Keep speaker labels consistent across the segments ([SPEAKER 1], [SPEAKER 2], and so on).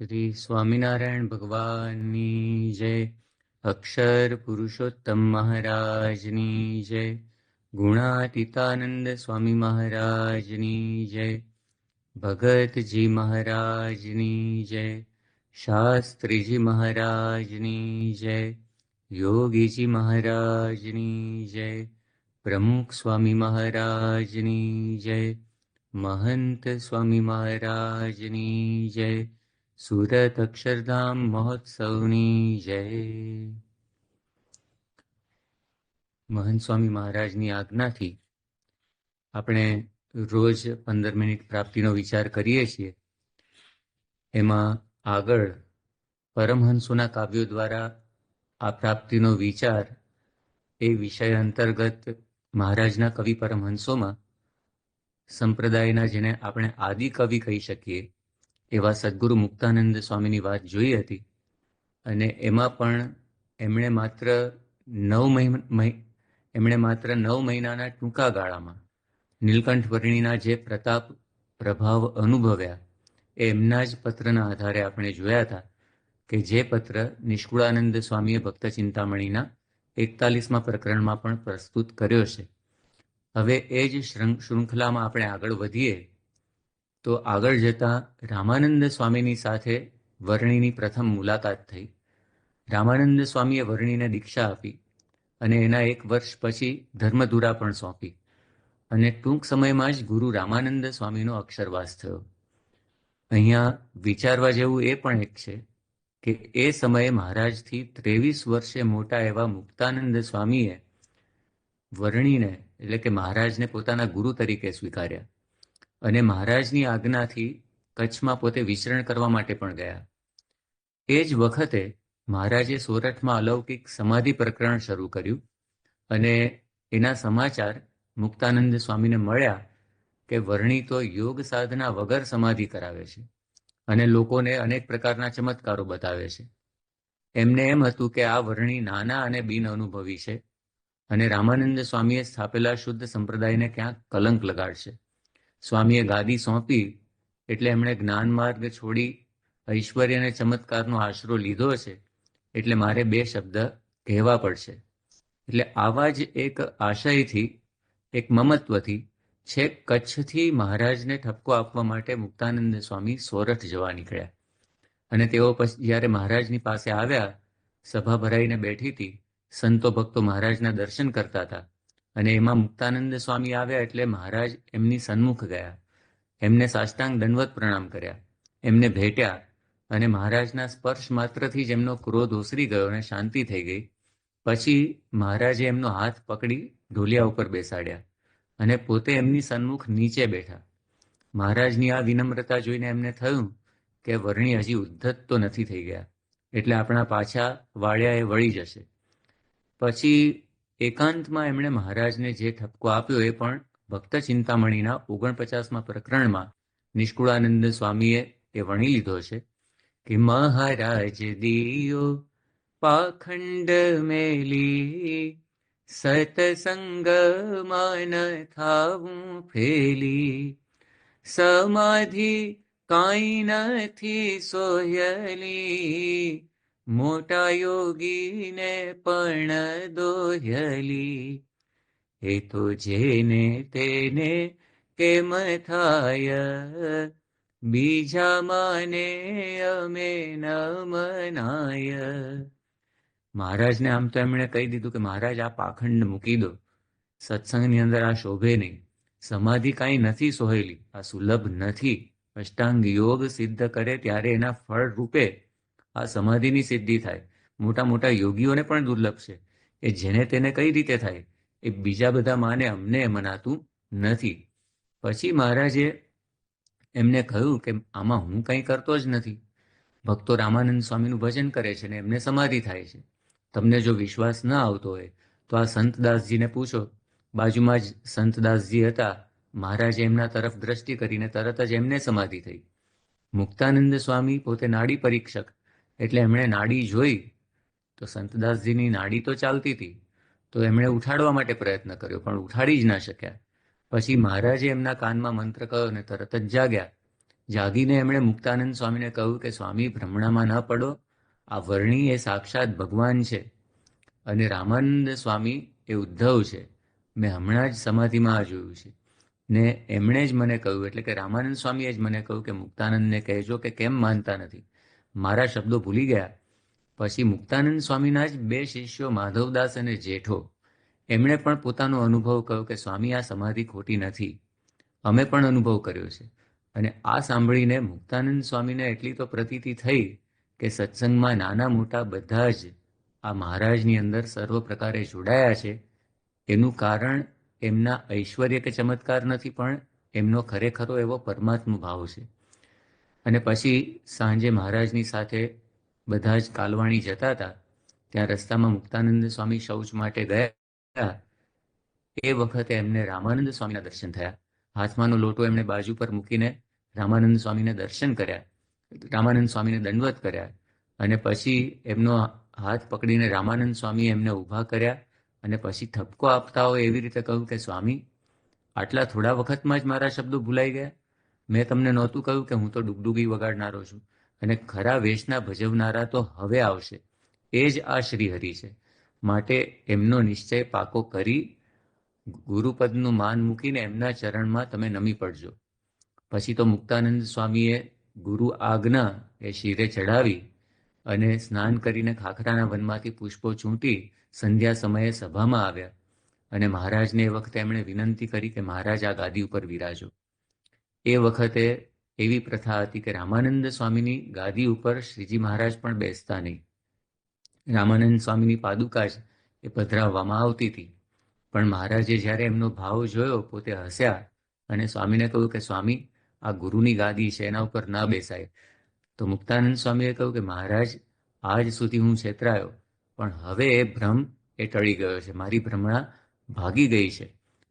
[SPEAKER 1] શ્રી સ્વામિનારાયણ ભગવાનની જય. અક્ષર પુરુષોત્તમ મહારાજની જય. ગુણાતીતાનંદ સ્વામી મહારાજની જય. ભગતજી મહારાજની જય. શાસ્ત્રીજી મહારાજની જય. યોગીજી મહારાજની જય. પ્રમુખ સ્વામી મહારાજની જય. મહંત સ્વામી મહારાજની જય. સુરત અક્ષરધામ મહોત્સવની જય. મહંત સ્વામી મહારાજની આજ્ઞાથી આપણે રોજ 15 મિનિટ પ્રાપ્તિનો વિચાર કરીએ છીએ. એમાં આગળ પરમહંસોના કાવ્યો દ્વારા આ પ્રાપ્તિનો વિચાર એ વિષય અંતર્ગત મહારાજના કવિ પરમહંસોમાં સંપ્રદાયના જેને આપણે આદિ કવિ કહી શકીએ એવા સદગુરુ મુક્તાનંદ સ્વામીની વાત જોઈ હતી. અને એમાં પણ એમણે માત્ર 9 મહિનાના ટૂંકા ગાળામાં નીલકંઠ વર્ણિના જે પ્રતાપ પ્રભાવ અનુભવ્યા એ એમના જ પત્રના આધારે આપણે જોયા હતા કે જે પત્ર નિષ્કુળાનંદ સ્વામીએ ભક્ત ચિંતામણીના 41મા પ્રકરણમાં પણ પ્રસ્તુત કર્યો છે. હવે એ જ શૃંખલામાં આપણે આગળ વધીએ તો આગળ જતા રામાનંદ સ્વામીની સાથે વર્ણિની પ્રથમ મુલાકાત થઈ. રામાનંદ સ્વામીએ વર્ણિને દીક્ષા આપી અને એના 1 વર્ષ પછી ધર્મધુરા પણ સોંપી અને ટૂંક સમયમાં જ ગુરુ રામાનંદ સ્વામીનો અક્ષરવાસ થયો. અહીંયા વિચારવા જેવું એ પણ એક છે કે એ સમયે મહારાજથી 23 વર્ષે મોટા એવા મુક્તાનંદ સ્વામીએ વર્ણિને એટલે કે મહારાજને પોતાના ગુરુ તરીકે સ્વીકાર્યા અને મહારાજની આજ્ઞાથી કચ્છમાં પોતે વિચરણ કરવા માટે પણ ગયા. એ જ વખતે મહારાજે સોરઠમાં અલૌકિક સમાધિ પ્રકરણ શરૂ કર્યું અને એના સમાચાર મુક્તાનંદ સ્વામીને મળ્યા કે વર્ણિ તો યોગ સાધના વગર સમાધિ કરાવે છે અને લોકોને અનેક પ્રકારના ચમત્કારો બતાવે છે. એમને એમ હતું કે આ વર્ણિ નાના અને બિન અનુભવી છે અને રામાનંદ સ્વામીએ સ્થાપેલા શુદ્ધ સંપ્રદાયને ક્યાંક કલંક લગાડશે. સ્વામીએ ગાદી સોંપી એટલે એમણે જ્ઞાન માર્ગ છોડી ઐશ્વર્ય અને ચમત્કારનો આશરો લીધો છે એટલે મારે 2 શબ્દ કહેવા પડશે. એટલે આવા જ એક આશયથી એક મમત્વથી છેક કચ્છથી મહારાજને ઠપકો આપવા માટે મુક્તાનંદ સ્વામી સોરઠ જવા નીકળ્યા અને તેઓ પછી જ્યારે મહારાજની પાસે આવ્યા, સભા ભરાઈને બેઠી હતી, સંતો ભક્તો મહારાજના દર્શન કરતા હતા અને એમાં મુક્તાનંદ સ્વામી આવ્યા એટલે મહારાજ એમની સન્મુખ ગયા. એમને સાષ્ટાંગ દંડવત પ્રણામ કર્યા, એમને ભેટ્યા અને મહારાજના સ્પર્શ માત્રથી જ એમનો ક્રોધ ઓસરી ગયો અને શાંતિ થઈ ગઈ. પછી મહારાજે એમનો હાથ પકડી ઢોલિયા ઉપર બેસાડ્યા અને પોતે એમની સન્મુખ નીચે બેઠા. મહારાજની આ વિનમ્રતા જોઈને એમને થયું કે વર્ણિ હજી ઉદ્ધત તો નથી થઈ ગયા એટલે આપણા પાછા વાળ્યા એ વળી જશે. પછી એકાંતમાં એમણે મહારાજને જે ઠપકો આપ્યો એ પણ ભક્ત ચિંતામણીના 49મા પ્રકરણમાં નિષ્કુળાનંદ સ્વામીએ એ વણી લીધો છે કે મહારાજ દિયો પાખંડ મેલી સતસંગ માન થાવું ફેલી સમાધિ કાંઈ નથી સોહયલી મોટા યોગીને પણ દોહયલી એ તો જેને તેને કેમ થાય બીજા માને અમે ન મનાય. મહારાજને આમ તો એમણે કહી દીધું કે મહારાજ આ પાખંડ મૂકી દો, સત્સંગની અંદર આ શોભે નહીં, સમાધિ કાંઈ નથી સોહેલી, આ સુલભ નથી. અષ્ટાંગ યોગ સિદ્ધ કરે ત્યારે એના ફળ રૂપે આ સમાધિની સિદ્ધિ થાય. મોટા મોટા યોગીઓને પણ દુર્લભ છે. એ જેને તેને કઈ રીતે થાય, એ બીજા બધા માને અમને મનાતું નથી. પછી મહારાજે એમને કહ્યું કે આમાં હું કંઈ કરતો જ નથી. ભક્તો રામાનંદ સ્વામીનું ભજન કરે છે ને એમને સમાધિ થાય છે. તમને જો વિશ્વાસ ન આવતો હોય તો આ સંતદાસજીને પૂછો. બાજુમાં જ સંતદાસજી હતા. મહારાજે એમના તરફ દ્રષ્ટિ કરીને તરત જ એમને સમાધિ થઈ. મુક્તાનંદ સ્વામી પોતે નાડી પરીક્ષક એટલે એમણે નાડી જોઈ તો સંતદાસજીની નાડી તો ચાલતી હતી, તો એમણે ઉઠાડવા માટે પ્રયત્ન કર્યો પણ ઉઠાડી જ ના શક્યા. પછી મહારાજે એમના કાનમાં મંત્ર કહ્યો અને તરત જ જાગ્યા. જાગીને એમણે મુક્તાનંદ સ્વામીને કહ્યું કે સ્વામી, ભ્રમણામાં ન પડો, આ વર્ણી એ સાક્ષાત ભગવાન છે અને રામાનંદ સ્વામી એ ઉદ્ધવ છે. મેં હમણાં જ સમાધિમાં આ જોયું છે. ને એમણે જ મને કહ્યું, એટલે કે રામાનંદ સ્વામીએ જ મને કહ્યું કે મુક્તાનંદને કહેજો કે કેમ માનતા નથી. મારા શબ્દો ભૂલી ગયા. પછી મુક્તાનંદ સ્વામીના જ બે શિષ્યો માધવદાસ અને જેઠો, એમણે પણ પોતાનો અનુભવ કહ્યો કે સ્વામી, આ સમાધિ ખોટી નથી, અમે પણ અનુભવ કર્યો છે. અને આ સાંભળીને મુક્તાનંદ સ્વામીને એટલી તો પ્રતીતિ થઈ કે સત્સંગમાં નાના મોટા બધા જ આ મહારાજની અંદર સર્વ પ્રકારે જોડાયા છે. એનું કારણ એમના ઐશ્વર્ય કે ચમત્કાર નથી, પણ એમનો ખરેખરો એવો પરમાત્મા ભાવ છે. અને પછી સાંજે મહારાજની સાથે બધા જ કાલવાણી જતા હતા. ત્યાં રસ્તામાં મુક્તાનંદ સ્વામી શૌચ માટે ગયા. એ વખતે એમને રામાનંદ સ્વામીના દર્શન થયા. હાથમાંનો લોટો એમણે બાજુ પર મૂકીને રામાનંદ સ્વામીને દર્શન કર્યા, રામાનંદ સ્વામીને દંડવત કર્યા. અને પછી એમનો હાથ પકડીને રામાનંદ સ્વામીએ એમને ઊભા કર્યા અને પછી ઠપકો આપતા હોય એવી રીતે કહ્યું કે સ્વામી, આટલા થોડા વખતમાં જ મારા શબ્દો ભૂલાઈ ગયા. મેં તમને નહોતું કહ્યું કે હું તો ડુગડુગી વગાડનારો છું અને ખરા વેશના ભજવનારા તો હવે આવશે, એ જ આ શ્રીહરિ છે. માટે એમનો નિશ્ચય પાકો કરી ગુરુપદનું માન મૂકીને એમના ચરણમાં તમે નમી પડજો. પછી તો મુક્તાનંદ સ્વામીએ ગુરુ આજ્ઞા એ શિરે ચડાવી અને સ્નાન કરીને ખાખરાના વનમાંથી પુષ્પો ચૂંટી સંધ્યા સમયે સભામાં આવ્યા. અને મહારાજને એ વખતે એમણે વિનંતી કરી કે મહારાજ, આ ગાદી ઉપર વિરાજો. એ વખતે એવી પ્રથા હતી કે રામાનંદ સ્વામીની ગાદી ઉપર શ્રીજી મહારાજ પણ બેસતા નહીં. રામાનંદ સ્વામીની પાદુકા જ એ પધરાવવામાં આવતી હતી. પણ મહારાજે જ્યારે એમનો ભાવ જોયો, પોતે હસ્યા અને સ્વામીને કહ્યું કે સ્વામી, આ ગુરુની ગાદી છે, એના ઉપર ના બેસાય. તો મુક્તાનંદ સ્વામીએ કહ્યું કે મહારાજ, આજ સુધી હું છેતરાયો, પણ હવે એ ભ્રમ એ ટળી ગયો છે, મારી ભ્રમણા ભાગી ગઈ છે.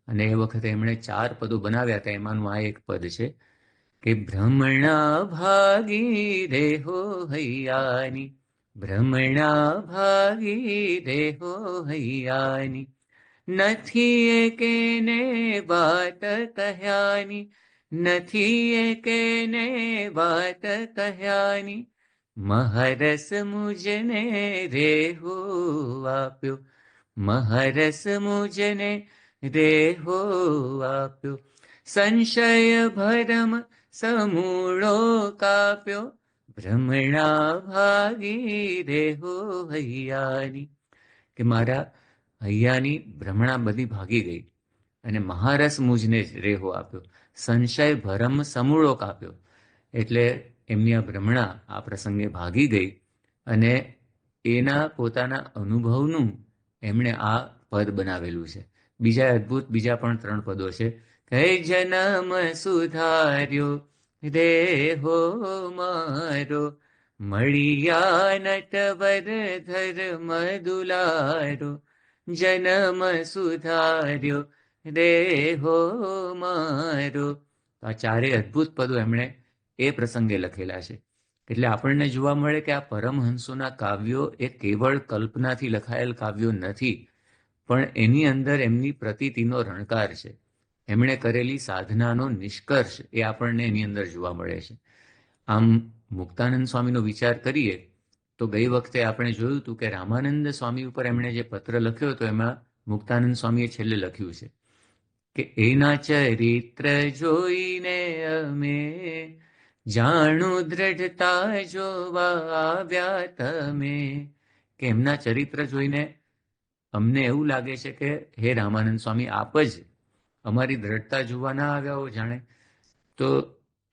[SPEAKER 1] અને એ વખતે એમણે 4 પદો બનાવ્યા હતા. એમાંનું આ એક પદ છે કે ભ્રમણા ભાગી દેહો હૈયાની, ભ્રમણા ભાગી દેહો હૈયાની, નથી એકેને વાત કહ્યાની, નથી એકેને વાત કહ્યાની, મહરસ મુજને રેહો આપ્યો, મહરસ મુજને રેહો આપ્યો, સંશય ભરમ સમૂળો કાપ્યો, ભ્રમણા ભાગી રેહો હૈયાની. કે મારા હૈયાની ભ્રમણા બધી ભાગી ગઈ અને મહારસ મુજને જ રેહો આપ્યો, સંશય ભરમ સમૂળો કાપ્યો. એટલે એમની આ ભ્રમણા આ પ્રસંગે ભાગી ગઈ અને એના પોતાના અનુભવનું એમણે આ પદ બનાવેલું છે. બીજા અદ્ભુત બીજા પણ 3 પદો છે કે જન્મ સુધાર્યો દેહો મારો, મળિયા નટવર ધર્મ દુલારો, જન્મ સુધાર્યો દેહો મારો. આ 4 અદ્ભુત પદો એમણે એ પ્રસંગે લખેલા છે. એટલે આપણને જોવા મળે કે આ પરમહંસોના કાવ્યો એ કેવળ કલ્પનાથી લખાયેલ કાવ્યો નથી, પણ એની અંદર એમની પ્રતીતિનો રણકાર છે. એમણે કરેલી સાધનાનો નિષ્કર્ષ એ આપણને એની અંદર જોવા મળે છે. આમ મુક્તાનંદ સ્વામીનો વિચાર કરીએ તો ગઈ વખતે આપણે જોયું હતું કે રામાનંદ સ્વામી ઉપર એમણે જે પત્ર લખ્યો હતો એમાં મુક્તાનંદ સ્વામીએ છેલ્લે લખ્યું છે કે એના ચરિત્ર જોઈને અમે જાણું દ્રઢતા જોવા આવ્યા તમે. કે એમના ચરિત્ર જોઈને અમને એવું લાગે છે કે હે રામાનંદ સ્વામી, આપ જ અમારી દ્રઢતા જોવા ના આવ્યા હો જાણે. તો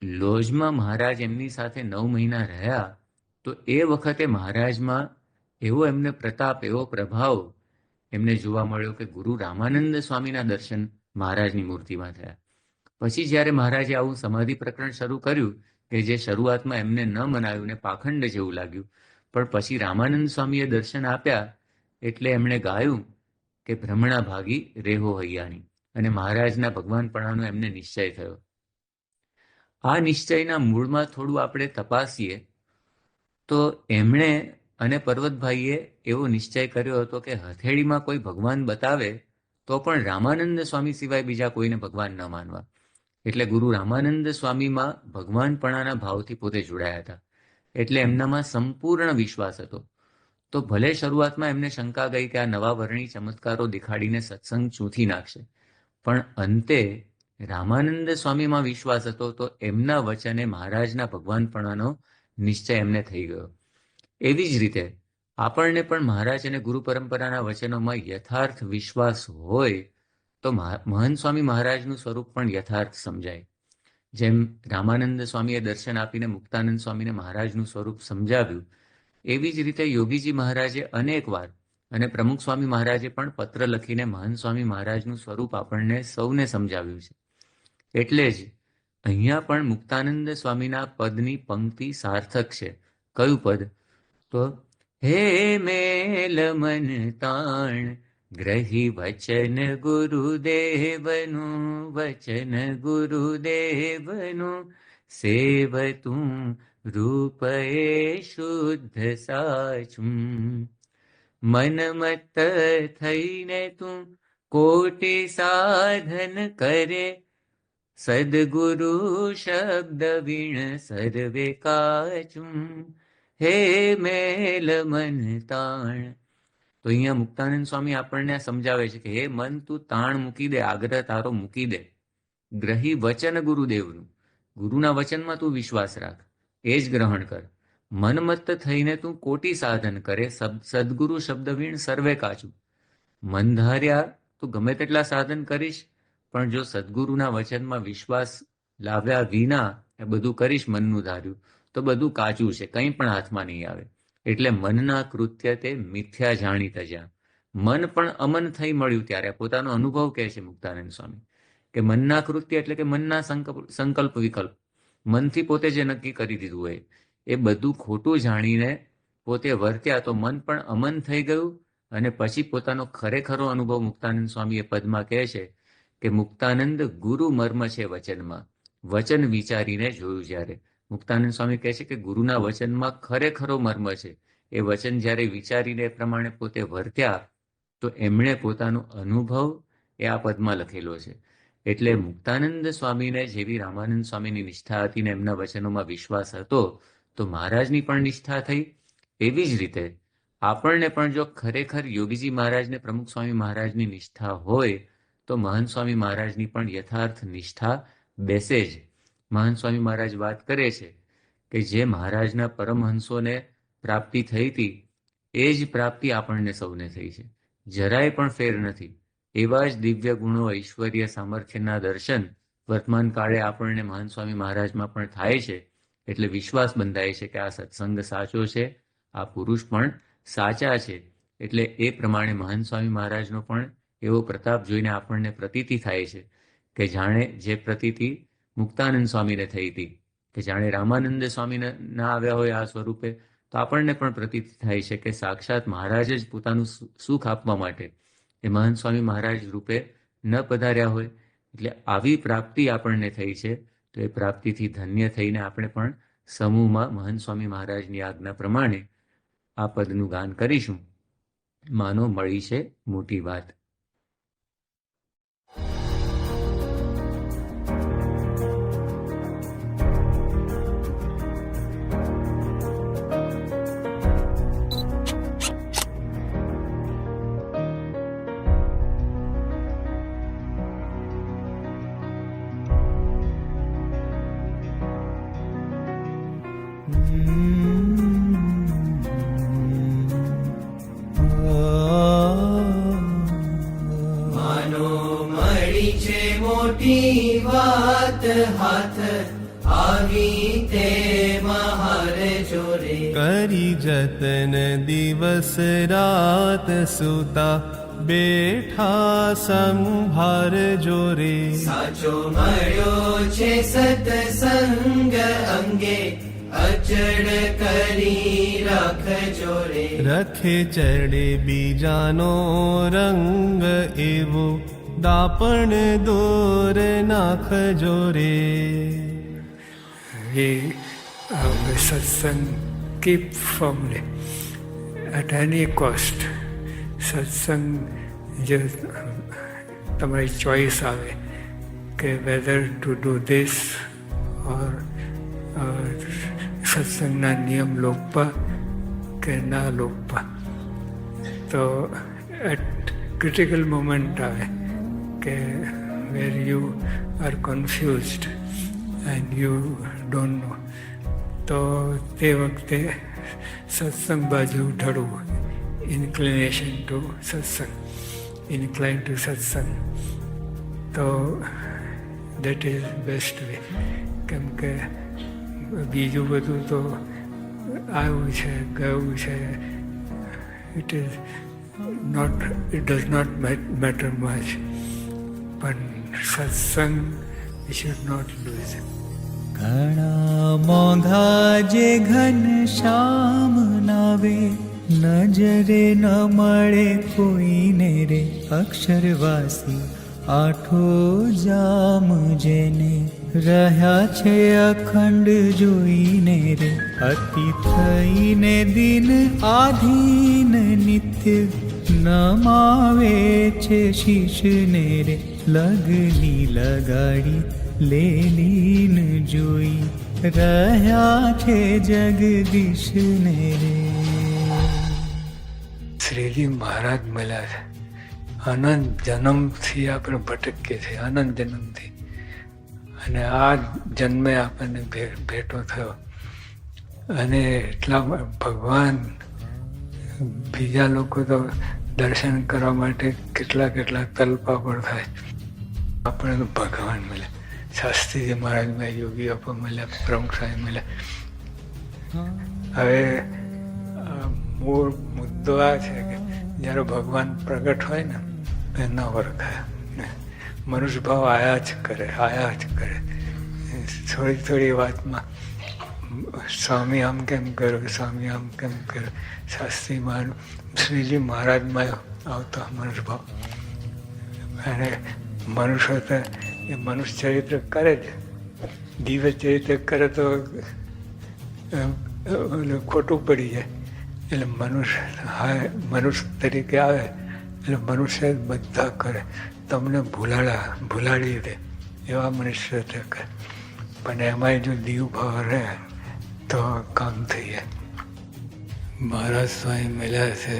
[SPEAKER 1] લોજમાં મહારાજ એમની સાથે 9 મહિના રહ્યા તો એ વખતે મહારાજમાં એવો એમને પ્રતાપ, એવો પ્રભાવ એમને જોવા મળ્યો કે ગુરુ રામાનંદ સ્વામીના દર્શન મહારાજની મૂર્તિમાં થયા. પછી જ્યારે મહારાજે આવું સમાધિ પ્રકરણ શરૂ કર્યું કે જે શરૂઆતમાં એમને ન મનાયું ને પાખંડ જેવું લાગ્યું, પણ પછી રામાનંદ સ્વામીએ દર્શન આપ્યા એટલે એમણે ગાયું કે ભ્રમણા ભાગી રેહો હૈયાની, અને મહારાજના ભગવાનપણાનો એમને નિશ્ચય થયો. આ નિશ્ચયના મૂળમાં થોડું આપણે તપાસીએ તો એમણે અને પર્વતભાઈએ એવો નિશ્ચય કર્યો હતો કે હથેળીમાં કોઈ ભગવાન બતાવે તો પણ રામાનંદ સ્વામી સિવાય બીજા કોઈને ભગવાન ન માનવા. એટલે ગુરુ રામાનંદ સ્વામીમાં ભગવાનપણાના ભાવથી પોતે જોડાયા હતા, એટલે એમનામાં સંપૂર્ણ વિશ્વાસ હતો. તો ભલે શરૂઆતમાં એમને શંકા ગઈ કે આ નવા વર્ણી ચમત્કારો દેખાડીને સત્સંગ ચૂંથી નાખશે, પણ અંતે રામાનંદ સ્વામીમાં વિશ્વાસ હતો તો એમના વચને મહારાજના ભગવાનપણાનો નિશ્ચય એમને થઈ ગયો. એવી જ રીતે આપણને પણ મહારાજ અને ગુરુ પરંપરાના વચનોમાં યથાર્થ વિશ્વાસ હોય તો મહંત સ્વામી મહારાજનું સ્વરૂપ પણ યથાર્થ સમજાય. જેમ રામાનંદ સ્વામીએ દર્શન આપીને મુક્તાનંદ સ્વામીને મહારાજનું સ્વરૂપ સમજાવ્યું, એવી જ રીતે યોગીજી મહારાજે અનેક વાર અને પ્રમુખ સ્વામી મહારાજે પણ પત્ર લખીને મહંત સ્વામી મહારાજનું સ્વરૂપ આપણને સૌને સમજાવ્યું છે. એટલે જ અહીંયા પણ મુક્તાનંદ સ્વામીના પદની પંક્તિ સાર્થક છે. કયું પદ? તો હે મેલ મન તાણ ગ્રહી વચન ગુરુદેવનું, વચન ગુરુદેવનું સેવતું રૂપ એ શુદ્ધ સાચું. મન મત થઈને તું કોટી સાધન કરે, સદગુરુ શબ્દ વીણ સર્વે કાચું. હે મેલ મન તાણ. તો અહીંયા મુક્તાનંદ સ્વામી આપણને સમજાવે છે કે હે મન, તું તાણ મૂકી દે, આગ્રહ તારો મૂકી દે. ગ્રહી વચન ગુરુદેવનું, ગુરુના વચનમાં તું વિશ્વાસ રાખ, એ જ ગ્રહણ કર. મનમત્ત થઈને તું કોટી સાધન કરે, સદગુરુ શબ્દ વીણ સર્વે કાચું. મન ધાર્યા તું ગમે તેટલા સાધન કરીશ, પણ જો સદગુરુના વચનમાં વિશ્વાસ લાવ્યા વિના એ બધું કરીશ મનનું ધાર્યું, તો બધું કાચું છે, કંઈ પણ હાથમાં નહીં આવે. એટલે મનના કૃત્ય તે મિથ્યા જાણીતા જ્યાં. મન પણ અમન થઈ મળ્યું ત્યારે પોતાનો અનુભવ કહે છે મુક્તાનંદ સ્વામી કે મનના કૃત્ય એટલે કે મનના સંકલ્પ વિકલ્પ, મનથી પોતે જે નક્કી કરી દીધું હોય એ બધું ખોટું જાણીને પોતે વર્ત્યા તો મન પણ અમન થઈ ગયું. અને પછી પોતાનો ખરેખરો અનુભવ મુક્તાનંદ સ્વામી એ પદમાં કહે છે કે મુક્તાનંદ ગુરુ મર્મ છે વચનમાં, વચન વિચારીને જોયું. જ્યારે મુક્તાનંદ સ્વામી કહે છે કે ગુરુના વચનમાં ખરેખરો મર્મ છે, એ વચન જ્યારે વિચારીને એ પ્રમાણે પોતે વર્ત્યા તો એમણે પોતાનો અનુભવ એ આ પદમાં લખેલો છે. એટલે મુક્તાનંદ સ્વામીને જેવી રામાનંદ સ્વામીની નિષ્ઠા હતી ને એમના વચનોમાં વિશ્વાસ હતો, તો મહારાજની પણ નિષ્ઠા થઈ. એવી જ રીતે આપણને પણ જો ખરેખર યોગીજી મહારાજને પ્રમુખ સ્વામી મહારાજની નિષ્ઠા હોય તો મહંત સ્વામી મહારાજની પણ યથાર્થ નિષ્ઠા બેસે જ. મહંત સ્વામી મહારાજ વાત કરે છે કે જે મહારાજના પરમહંસોને પ્રાપ્તિ થઈ હતી એ જ પ્રાપ્તિ આપણને સૌને થઈ છે, જરાય પણ ફેર નથી. એવા જ દિવ્ય ગુણો, ઐશ્વર્ય, સામર્થ્યના દર્શન વર્તમાન કાળે આપણને મહંત સ્વામી મહારાજમાં પણ થાય છે. એટલે વિશ્વાસ બંધાય છે કે આ સત્સંગ સાચો છે, આ પુરુષ પણ સાચા છે. એટલે એ પ્રમાણે મહંત સ્વામી મહારાજનો પણ એવો પ્રતાપ જોઈને આપણને પ્રતીતિ થાય છે કે જાણે જે પ્રતીતિ મુક્તાનંદ સ્વામીને થઈ હતી કે જાણે રામાનંદ સ્વામી ના આવ્યા હોય આ સ્વરૂપે, તો આપણને પણ પ્રતીતિ થાય છે કે સાક્ષાત મહારાજ જ પોતાનું સુખ આપવા માટે એ મહંત સ્વામી મહારાજ રૂપે ન પધાર્યા હોય. એટલે આવી પ્રાપ્તિ આપણને થઈ છે, તો એ પ્રાપ્તિથી ધન્ય થઈને આપણે પણ સમૂહમાં મહંત સ્વામી મહારાજની આજ્ઞા પ્રમાણે આ પદનું ગાન કરીશું. માનો મળી છે મોટી વાત.
[SPEAKER 2] મોટી વાત હાથ આવી તે મહાર જોરે,
[SPEAKER 3] કરી જતન દિવસ રાત સુતા બેઠા સંભાર જોરે.
[SPEAKER 2] સાચો મળ્યો છે સત્સંગ અંગે અચડ કરી રાખ જોરે.
[SPEAKER 3] રખે ચડે બીજાનો રંગ એવો દાપણ દોર નાખ જોરે.
[SPEAKER 4] We satsang keep firmly at any cost. સત્સંગ જે તમારી ચોઈસ આવે કે કે whether to do this or સત્સંગના નિયમ લોકપા કે ના લોકપા. તો એટ ક્રિટિકલ મોમેન્ટ આવે કે where you are confused and you don't know, તો તે વખતે સત્સંગ બાજુ ઢળવું, inclination to satsang, incline to satsang. તો દેટ ઇઝ બેસ્ટ વે. કેમ કે બીજું બધું તો આવ્યું છે ગયું છે, it does not matter much, પણ સત્સંગ વી શુડ નોટ લૂઝ.
[SPEAKER 5] ઘણા મોંઘા જે ઘન શ્યામ નાવે, નજરે ન મળે કોઈને રે. અક્ષરવાસી આઠો જામ જેને, રહ્યા છે અખંડ જોઈને રે. અતિ થઈને દિન આધીન નિત્ય, નમાવે છે શીશને રે. લગની લગાડી લેલીન જોઈ, રહ્યા છે જગદીશને રે.
[SPEAKER 4] શ્રીજી મહારાજ મળ્યા છે. અનંત જન્મથી આપણે ભટકીએ છીએ, અનંત જન્મથી, અને આ જન્મે આપણને ભેટો થયો. અને એટલા ભગવાન, બીજા લોકો તો દર્શન કરવા માટે કેટલા તલપાપડ થાય, આપણે તો ભગવાન મળ્યા. શાસ્ત્રીજી મહારાજ મળ્યા, યોગી બાપા મળ્યા, પ્રમુખ સાહેબ મળ્યા. હવે મૂળ મુદ્દો આ છે કે જ્યારે ભગવાન પ્રગટ હોય ને એના ઓળખાય ને, મનુષ્ય ભાવ આયા જ કરે. થોડી વાતમાં સ્વામી આમ કેમ કર્યો, સ્વામી આમ કેમ કર્યો. શાસ્ત્રીમાં શ્રીજી મહારાજમાં આવતો મનુષ્ય ભાવ. અને મનુષ્ય તો એ મનુષ્ય ચરિત્ર કરે જ, દિવ્ય ચરિત્ર કરે તો ખોટું પડી જાય. એટલે મનુષ્ય તરીકે આવે એટલે મનુષ્ય બધા કરે, તમને ભૂલાડી દે એવા મનુષ્ય કરે. પણ એમાંય જો દીવ ભાવ રહે તો કામ થઈ જાય. મહારાજ સ્વામી મળ્યા છે,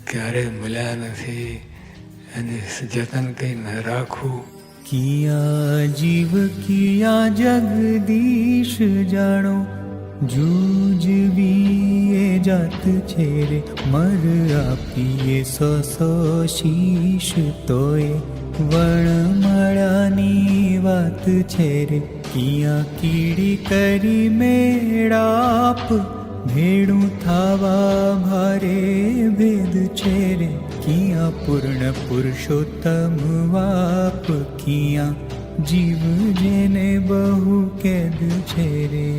[SPEAKER 4] ક્યારેય મળ્યા નથી, અને જતન કંઈ ન રાખવું.
[SPEAKER 5] કિયા જીવ કિયા જગદીશ જાણો, જૂજવી એ જાત છે રે. મર આપીએ સો શીશ તોય, વણમાળાની વાત છે રે. કિયા કીડી કરી મેળાપ, ભેડું થાવા ભારે ભેદ છે રે. કિયા પૂર્ણ પુરુષોત્તમ વાપ, કિયા જીવ જેને બહુ કેદ છે રે.